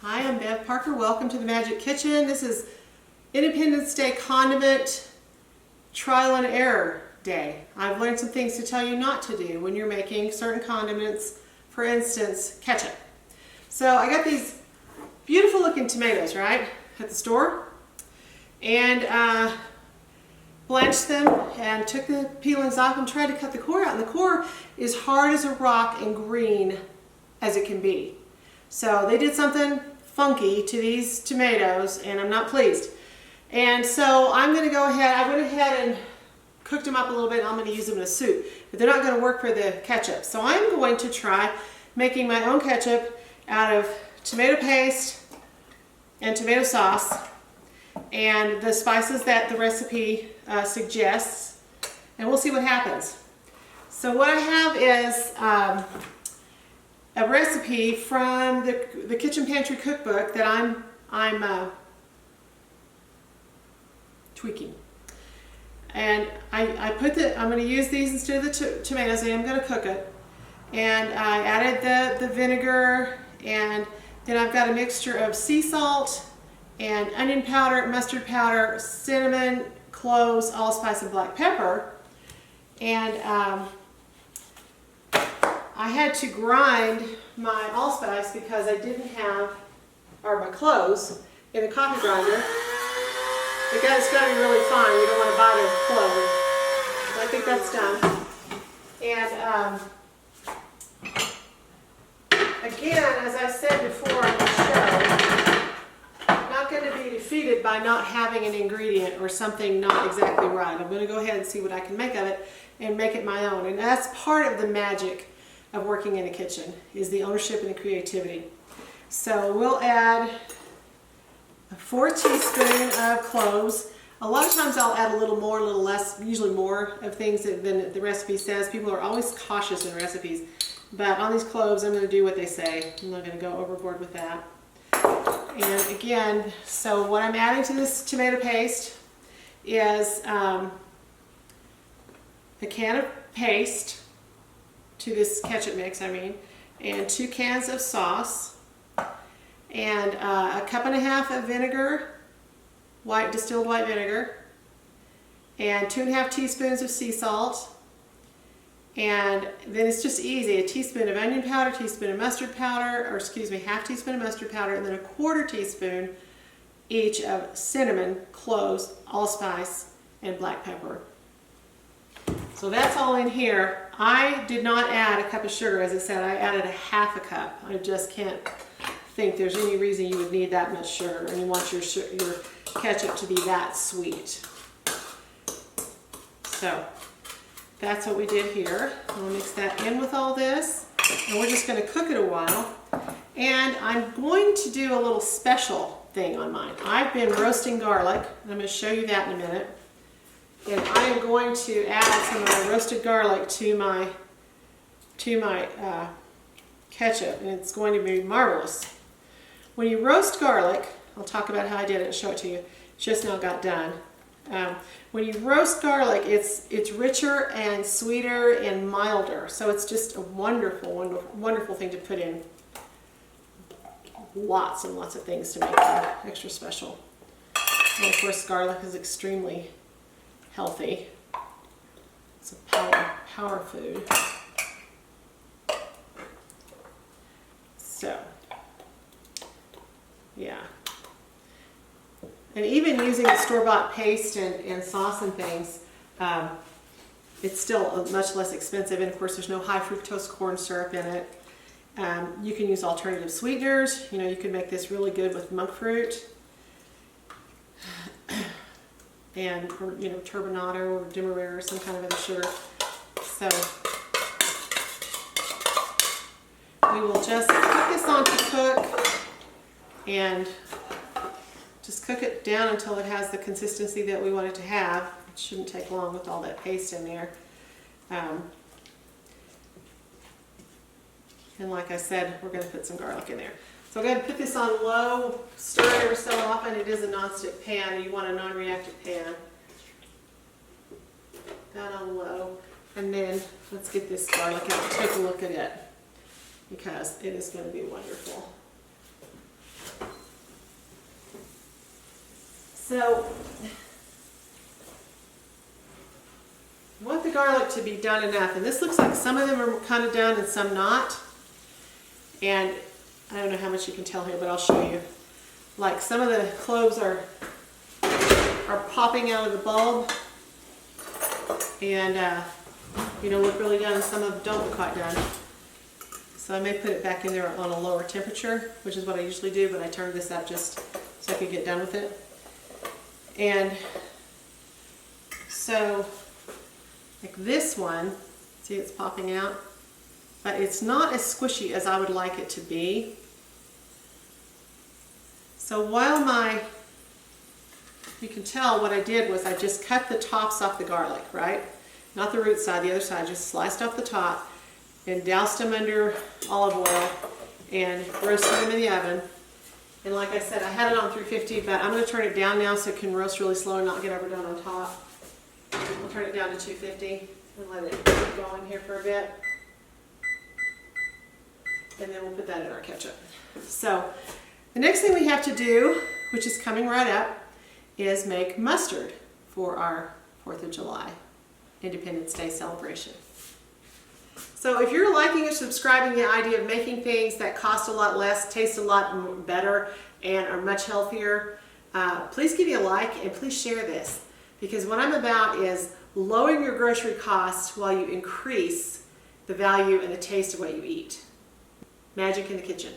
Hi, I'm Bev Parker. Welcome to the Magic Kitchen. This is Independence Day Condiment Trial and Error Day. I've learned some things to tell you not to do when you're making certain condiments, for instance, ketchup. So I got these beautiful looking tomatoes, right, at the store, and blanched them and took the peelings off and tried to cut the core out. And the core is hard as a rock and green as it can be. So they did something funky to these tomatoes and I'm not pleased. And so I'm going to go ahead, I went ahead and cooked them up a little bit and I'm going to use them in a soup. But they're not going to work for the ketchup. So I'm going to try making my own ketchup out of tomato paste and tomato sauce and the spices that the recipe suggests, and we'll see what happens. So what I have is a recipe from the Kitchen Pantry Cookbook that I'm tweaking, and I'm going to use these instead of the tomatoes. I am going to cook it, and I added the vinegar, and then I've got a mixture of sea salt and onion powder, mustard powder, cinnamon, cloves, allspice, and black pepper. And I had to grind my allspice because I didn't have, or my cloves, in the coffee grinder. It's got to be really fine. You don't want to buy the cloves. So I think that's done. And again, as I said before on the show, I'm not going to be defeated by not having an ingredient or something not exactly right. I'm going to go ahead and see what I can make of it and make it my own. And that's part of the magic of working in a kitchen, is the ownership and the creativity. So we'll add 4 teaspoons of cloves. A lot of times I'll add a little more, a little less, usually more of things than the recipe says. People are always cautious in recipes, but on these cloves I'm going to do what they say. I'm not going to go overboard with that. And again, so what I'm adding to this tomato paste is a can of paste, to this ketchup mix, and 2 cans of sauce, and a cup and a half of vinegar, distilled white vinegar, and 2½ teaspoons of sea salt, and then it's just easy, a teaspoon of onion powder, teaspoon of mustard powder, or excuse me, ½ teaspoon of mustard powder, and then a 1/4 teaspoon each of cinnamon, cloves, allspice, and black pepper. So that's all in here. I did not add a cup of sugar, as I said. I added a ½ cup. I just can't think there's any reason you would need that much sugar, and you want your ketchup to be that sweet. So that's what we did here. I'll mix that in with all this, and we're just going to cook it a while. And I'm going to do a little special thing on mine. I've been roasting garlic, and I'm going to show you that in a minute. And I am going to add some of my roasted garlic to my ketchup, and it's going to be marvelous. When you roast garlic, I'll talk about how I did it and show it to you. Just now got done. When you roast garlic, it's richer and sweeter and milder. So it's just a wonderful, wonderful, wonderful thing to put in. Lots and lots of things to make it extra special. And of course, garlic is extremely healthy. It's a power food. So, yeah. And even using the store-bought paste and sauce and things, it's still much less expensive. And of course, there's no high fructose corn syrup in it. You can use alternative sweeteners. You know, you can make this really good with monk fruit. And, or, you know, turbinado or demerara or some kind of other sugar. So we will just put this on to cook and just cook it down until it has the consistency that we want it to have. It shouldn't take long with all that paste in there. And like I said, we're going to put some garlic in there. So I'm going to put this on low, stir it every so often. It is a non-stick pan. You want a non-reactive pan. That on low. And then let's get this garlic out and take a look at it, because it is going to be wonderful. So I want the garlic to be done enough, and this looks like some of them are kind of done and some not. And I don't know how much you can tell here, but I'll show you. Like some of the cloves are popping out of the bulb and look really done, and some of them don't look quite done. So I may put it back in there on a lower temperature, which is what I usually do, but I turned this up just so I could get done with it. And so like this one, see it's popping out, but it's not as squishy as I would like it to be. So while you can tell what I did was I just cut the tops off the garlic, right? Not the root side, the other side, just sliced off the top and doused them under olive oil and roasted them in the oven. And like I said, I had it on 350, but I'm going to turn it down now so it can roast really slow and not get overdone on top. I'll turn it down to 250 and let it keep going here for a bit. And then we'll put that in our ketchup. So the next thing we have to do, which is coming right up, is make mustard for our 4th of July Independence Day celebration. So if you're liking or subscribing the idea of making things that cost a lot less, taste a lot better, and are much healthier, please give me a like and please share this, because what I'm about is lowering your grocery costs while you increase the value and the taste of what you eat. Magic in the kitchen.